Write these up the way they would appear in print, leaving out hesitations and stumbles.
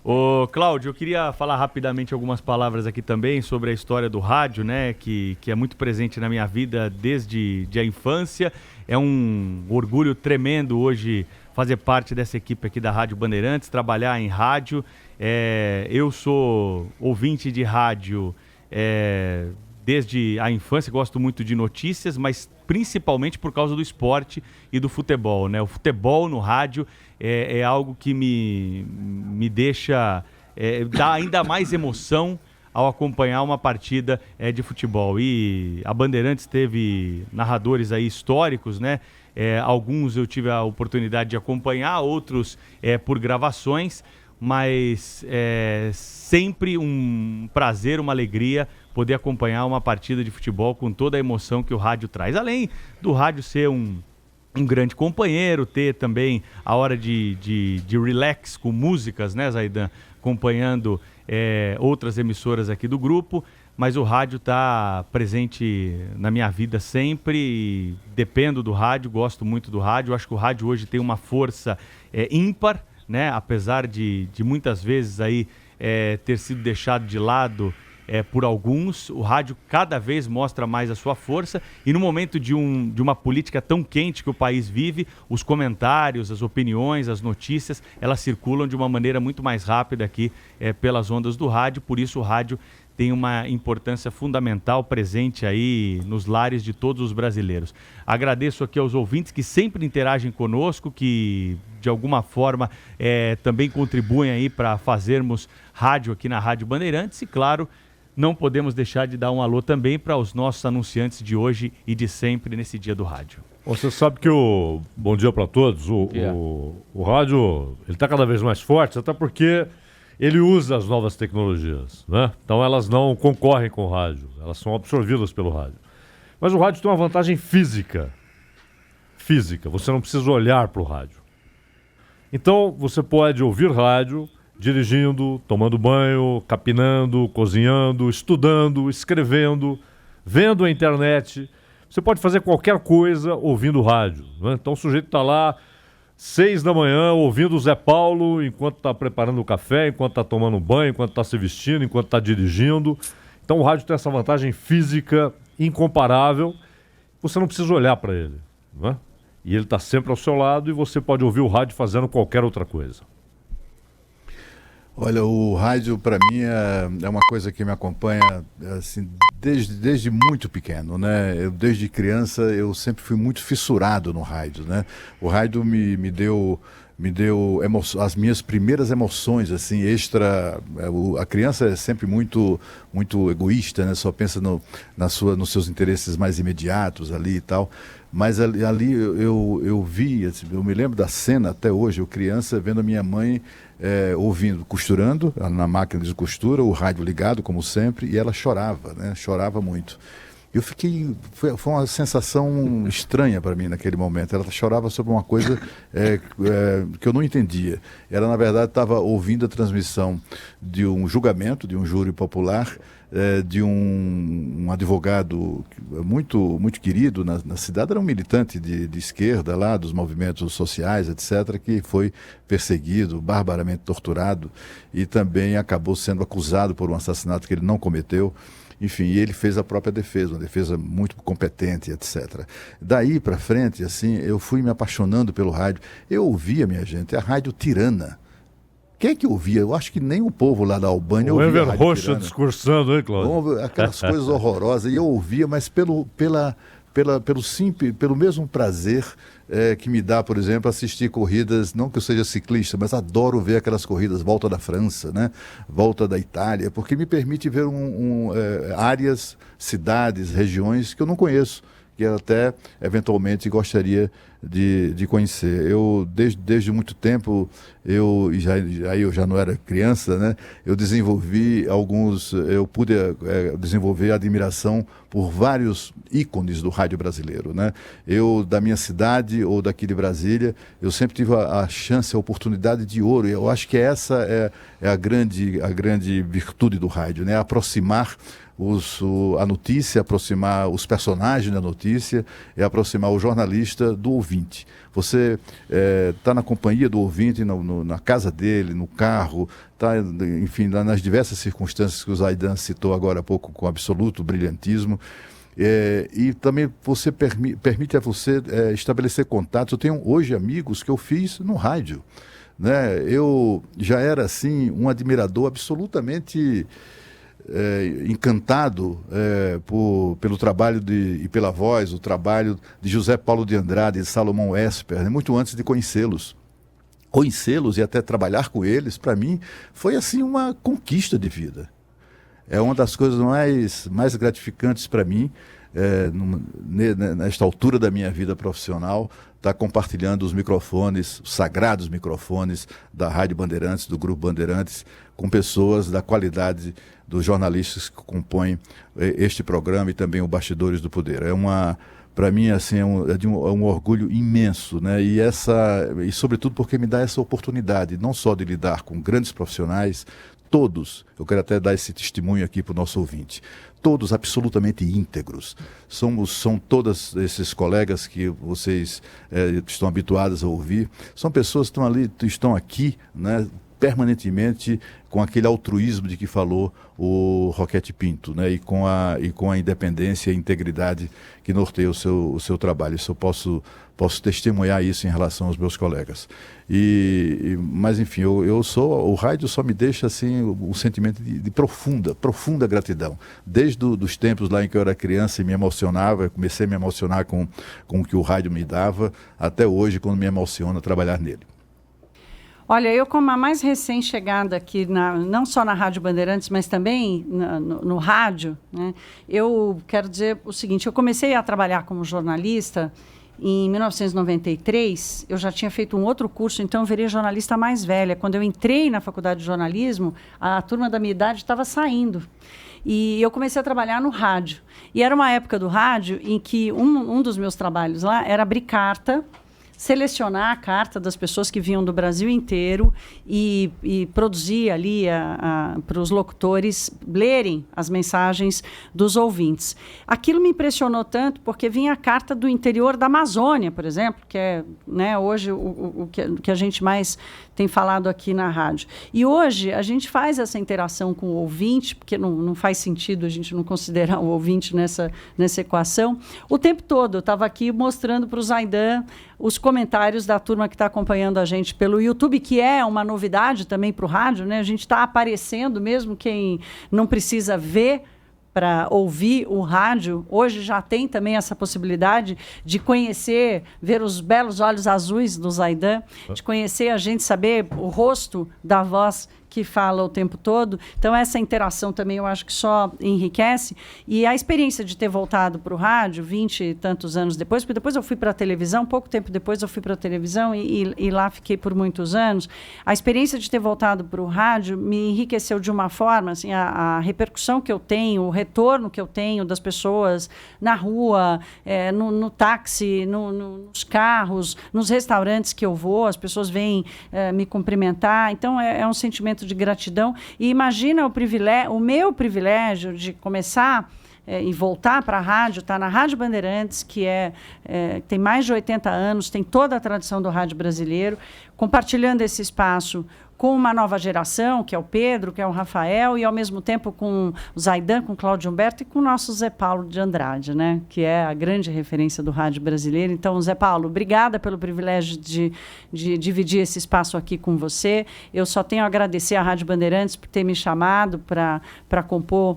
Ô, Cláudio, eu queria falar rapidamente algumas palavras aqui também sobre a história do rádio, né, que é muito presente na minha vida desde a infância. É um orgulho tremendo hoje fazer parte dessa equipe aqui da Rádio Bandeirantes, trabalhar em rádio. Eu sou ouvinte de rádio desde a infância, gosto muito de notícias, mas principalmente por causa do esporte e do futebol, né? O futebol no rádio é algo que me deixa, dá ainda mais emoção ao acompanhar uma partida de futebol. E a Bandeirantes teve narradores aí históricos, né? Alguns eu tive a oportunidade de acompanhar, outros por gravações, mas sempre um prazer, uma alegria poder acompanhar uma partida de futebol com toda a emoção que o rádio traz. Além do rádio ser um grande companheiro, ter também a hora de relax com músicas, né, Zaidan? Acompanhando outras emissoras aqui do grupo, mas o rádio está presente na minha vida sempre e dependo do rádio, gosto muito do rádio. Acho que o rádio hoje tem uma força ímpar, né? Apesar de muitas vezes aí ter sido deixado de lado por alguns, o rádio cada vez mostra mais a sua força e no momento de uma política tão quente que o país vive, os comentários, as opiniões, as notícias, elas circulam de uma maneira muito mais rápida aqui pelas ondas do rádio, por isso o rádio tem uma importância fundamental presente aí nos lares de todos os brasileiros. Agradeço aqui aos ouvintes que sempre interagem conosco, que de alguma forma também contribuem aí para fazermos rádio aqui na Rádio Bandeirantes e, claro, não podemos deixar de dar um alô também para os nossos anunciantes de hoje e de sempre nesse dia do rádio. Você sabe que bom dia para todos, o rádio ele está cada vez mais forte, até porque ele usa as novas tecnologias, né? Então elas não concorrem com o rádio, elas são absorvidas pelo rádio. Mas o rádio tem uma vantagem física, você não precisa olhar para o rádio. Então você pode ouvir rádio dirigindo, tomando banho, capinando, cozinhando, estudando, escrevendo, vendo a internet. Você pode fazer qualquer coisa ouvindo rádio, né? Então o sujeito está lá 6 da manhã ouvindo o Zé Paulo enquanto está preparando o café, enquanto está tomando banho, enquanto está se vestindo, enquanto está dirigindo. Então o rádio tem essa vantagem física incomparável. Você não precisa olhar para ele, né? E ele está sempre ao seu lado e você pode ouvir o rádio fazendo qualquer outra coisa. Olha, o rádio para mim é uma coisa que me acompanha assim, desde muito pequeno, né? Desde criança eu sempre fui muito fissurado no rádio, né? O rádio me deu as minhas primeiras emoções, assim, a criança é sempre muito egoísta, né? Só pensa nos seus interesses mais imediatos ali e tal. Mas ali eu vi, assim, eu me lembro da cena até hoje, eu criança vendo a minha mãe ouvindo, costurando na máquina de costura, o rádio ligado como sempre, e ela chorava, né? Chorava muito. Eu fiquei, foi uma sensação estranha para mim naquele momento. Ela chorava sobre uma coisa que eu não entendia. Ela, na verdade, estava ouvindo a transmissão de um julgamento, de um júri popular, de um advogado muito querido na cidade. Era um militante de esquerda lá, dos movimentos sociais, etc., que foi perseguido, barbaramente torturado e também acabou sendo acusado por um assassinato que ele não cometeu. Enfim, e ele fez a própria defesa, uma defesa muito competente, etc. Daí para frente, assim, eu fui me apaixonando pelo rádio. Eu ouvia, minha gente, a rádio tirana. Quem é que ouvia? Eu acho que nem o povo lá da Albânia ouvia a rádio Rocha tirana. Discursando, hein, Cláudio? Aquelas coisas horrorosas. E eu ouvia, mas pelo mesmo prazer que me dá, por exemplo, assistir corridas, não que eu seja ciclista, mas adoro ver aquelas corridas, volta da França, né? Volta da Itália, porque me permite ver áreas, cidades, regiões que eu não conheço, que eu até eventualmente gostaria de conhecer. Eu, desde muito tempo, eu já não era criança, né? Eu pude desenvolver admiração por vários ícones do rádio brasileiro, né? Eu, da minha cidade ou daqui de Brasília, eu sempre tive a chance, a oportunidade de ouro. E eu acho que essa é a grande virtude do rádio, né? Aproximar a notícia, aproximar os personagens da notícia e aproximar o jornalista do ouvinte. ouvinte. Você está na companhia do ouvinte, na casa dele, no carro, tá, enfim, nas diversas circunstâncias que o Zaidan citou agora há pouco com absoluto brilhantismo. E também você permite a você estabelecer contatos. Eu tenho hoje amigos que eu fiz no rádio, né? Eu já era assim um admirador absolutamente encantado pelo trabalho e pela voz, o trabalho de José Paulo de Andrade e de Salomão Esper, né? Muito antes de conhecê-los. Conhecê-los e até trabalhar com eles, para mim, foi assim uma conquista de vida. É uma das coisas mais gratificantes para mim, nesta altura da minha vida profissional, estar compartilhando os microfones, os sagrados microfones da Rádio Bandeirantes, do Grupo Bandeirantes, com pessoas da qualidade dos jornalistas que compõem este programa e também o Bastidores do Poder. Para mim, assim, é um orgulho imenso, né? E sobretudo porque me dá essa oportunidade, não só de lidar com grandes profissionais, todos, eu quero até dar esse testemunho aqui para o nosso ouvinte, todos absolutamente íntegros. São todos esses colegas que vocês estão habituados a ouvir, são pessoas que estão aqui, né, permanentemente com aquele altruísmo de que falou o Roquete Pinto, né, e com a independência e a integridade que norteia o seu trabalho. Isso eu posso testemunhar isso em relação aos meus colegas. Mas enfim, o rádio só me deixa assim um sentimento de profunda gratidão. Desde os tempos lá em que eu era criança e me emocionava, eu comecei a me emocionar com o que o rádio me dava, até hoje, quando me emociona trabalhar nele. Olha, eu como a mais recém-chegada aqui, não só na Rádio Bandeirantes, mas também no rádio, né, eu quero dizer o seguinte, eu comecei a trabalhar como jornalista em 1993, eu já tinha feito um outro curso, então eu virei jornalista mais velha. Quando eu entrei na faculdade de jornalismo, a turma da minha idade estava saindo. E eu comecei a trabalhar no rádio. E era uma época do rádio em que um dos meus trabalhos lá era abrir carta, selecionar a carta das pessoas que vinham do Brasil inteiro e produzir ali para os locutores lerem as mensagens dos ouvintes. Aquilo me impressionou tanto porque vinha a carta do interior da Amazônia, por exemplo, que é, né, hoje o que a gente mais tem falado aqui na rádio. E hoje a gente faz essa interação com o ouvinte, porque não faz sentido a gente não considerar o ouvinte nessa equação. O tempo todo eu estava aqui mostrando para o Zaidan os comentários da turma que está acompanhando a gente pelo YouTube, que é uma novidade também para o rádio, né? A gente está aparecendo, mesmo quem não precisa ver para ouvir o rádio, hoje já tem também essa possibilidade de conhecer, ver os belos olhos azuis do Zaidan, de conhecer a gente, saber o rosto da voz que fala o tempo todo. Então, essa interação também eu acho que só enriquece. E a experiência de ter voltado para o rádio 20 e tantos anos depois, porque depois eu fui para a televisão, pouco tempo depois eu fui para a televisão e lá fiquei por muitos anos. A experiência de ter voltado para o rádio me enriqueceu de uma forma, assim, a repercussão que eu tenho, o retorno que eu tenho das pessoas na rua, no táxi, nos carros, nos restaurantes que eu vou, as pessoas vêm me cumprimentar. Então, é um sentimento de gratidão. E imagina o meu privilégio de começar e voltar para a rádio, estar na Rádio Bandeirantes, que tem mais de 80 anos, tem toda a tradição do rádio brasileiro, compartilhando esse espaço com uma nova geração, que é o Pedro, que é o Rafael, e ao mesmo tempo com o Zaidan, com o Cláudio Humberto e com o nosso Zé Paulo de Andrade, né? Que é a grande referência do rádio brasileiro. Então, Zé Paulo, obrigada pelo privilégio de dividir esse espaço aqui com você. Eu só tenho a agradecer à Rádio Bandeirantes por ter me chamado para compor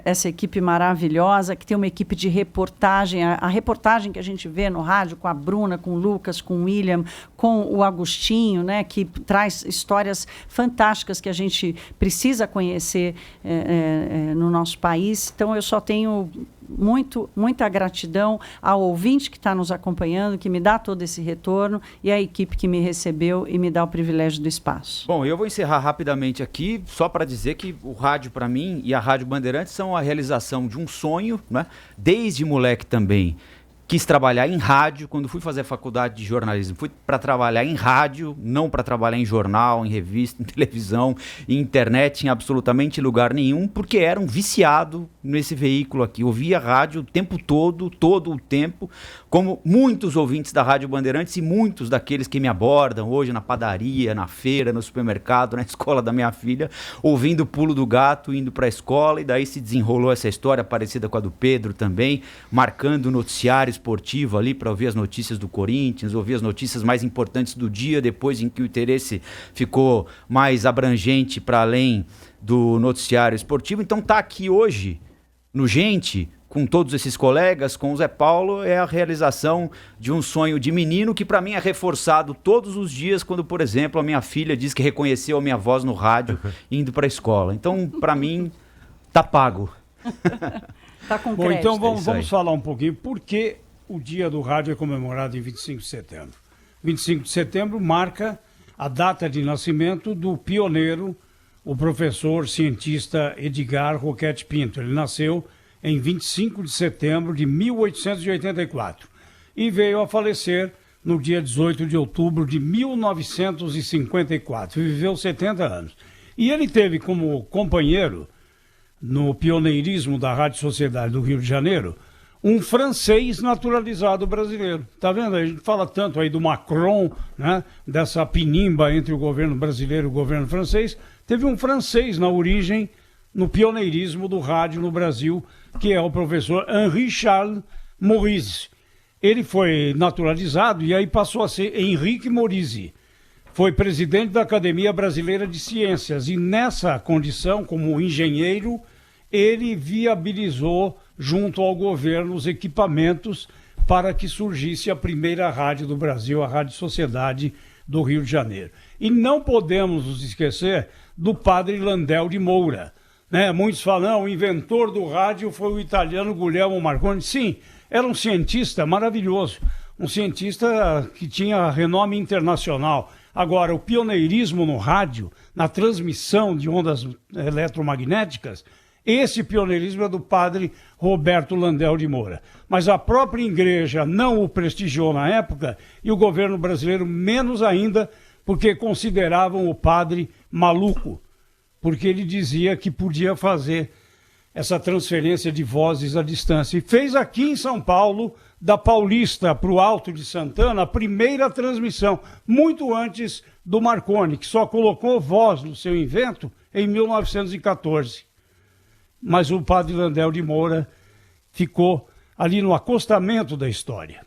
essa equipe maravilhosa, que tem uma equipe de reportagem, a reportagem que a gente vê no rádio com a Bruna, com o Lucas, com o William, com o Agostinho, né, que traz histórias fantásticas que a gente precisa conhecer no nosso país. Então, eu só tenho muita gratidão ao ouvinte que está nos acompanhando, que me dá todo esse retorno, e à equipe que me recebeu e me dá o privilégio do espaço. Bom, eu vou encerrar rapidamente aqui, só para dizer que o rádio, para mim, e a Rádio Bandeirantes são a realização de um sonho, né? Desde moleque também. quis trabalhar em rádio. Quando fui fazer a faculdade de jornalismo, fui para trabalhar em rádio, não para trabalhar em jornal, em revista, em televisão, em internet, em absolutamente lugar nenhum, porque era um viciado nesse veículo aqui. Ouvia rádio o tempo todo o tempo, como muitos ouvintes da Rádio Bandeirantes e muitos daqueles que me abordam hoje na padaria, na feira, no supermercado, na escola da minha filha, ouvindo o Pulo do Gato, indo para a escola, e daí se desenrolou essa história parecida com a do Pedro também, marcando o noticiário esportivo ali para ouvir as notícias do Corinthians, ouvir as notícias mais importantes do dia, depois em que o interesse ficou mais abrangente para além do noticiário esportivo. Então tá aqui hoje no Gente, com todos esses colegas, com o Zé Paulo, é a realização de um sonho de menino que para mim é reforçado todos os dias quando, por exemplo, a minha filha diz que reconheceu a minha voz no rádio indo para a escola. Então, para mim, tá pago. Tá com Bom, crédito. então vamos falar um pouquinho por que o Dia do Rádio é comemorado em 25 de setembro. 25 de setembro marca a data de nascimento do pioneiro, o professor cientista Edgar Roquette Pinto. Ele nasceu em 25 de setembro de 1884 e veio a falecer no dia 18 de outubro de 1954. Viveu 70 anos. E ele teve como companheiro, no pioneirismo da Rádio Sociedade do Rio de Janeiro, um francês naturalizado brasileiro. Tá vendo? A gente fala tanto aí do Macron, né? Dessa pinimba entre o governo brasileiro e o governo francês. Teve um francês na origem, no pioneirismo do rádio no Brasil, que é o professor Henri Charles Maurice. Ele foi naturalizado e aí passou a ser Henrique Maurice. Foi presidente da Academia Brasileira de Ciências e nessa condição, como engenheiro, ele viabilizou junto ao governo os equipamentos para que surgisse a primeira rádio do Brasil, a Rádio Sociedade do Rio de Janeiro. E não podemos nos esquecer do padre Landel de Moura. Né? Muitos falam, o inventor do rádio foi o italiano Guglielmo Marconi. Sim, era um cientista maravilhoso, um cientista que tinha renome internacional. Agora, o pioneirismo no rádio, na transmissão de ondas eletromagnéticas, esse pioneirismo é do padre Roberto Landel de Moura. Mas a própria igreja não o prestigiou na época e o governo brasileiro menos ainda, porque consideravam o padre maluco, porque ele dizia que podia fazer essa transferência de vozes à distância. E fez aqui em São Paulo, da Paulista para o Alto de Santana, a primeira transmissão, muito antes do Marconi, que só colocou voz no seu invento em 1914. Mas o padre Landel de Moura ficou ali no acostamento da história.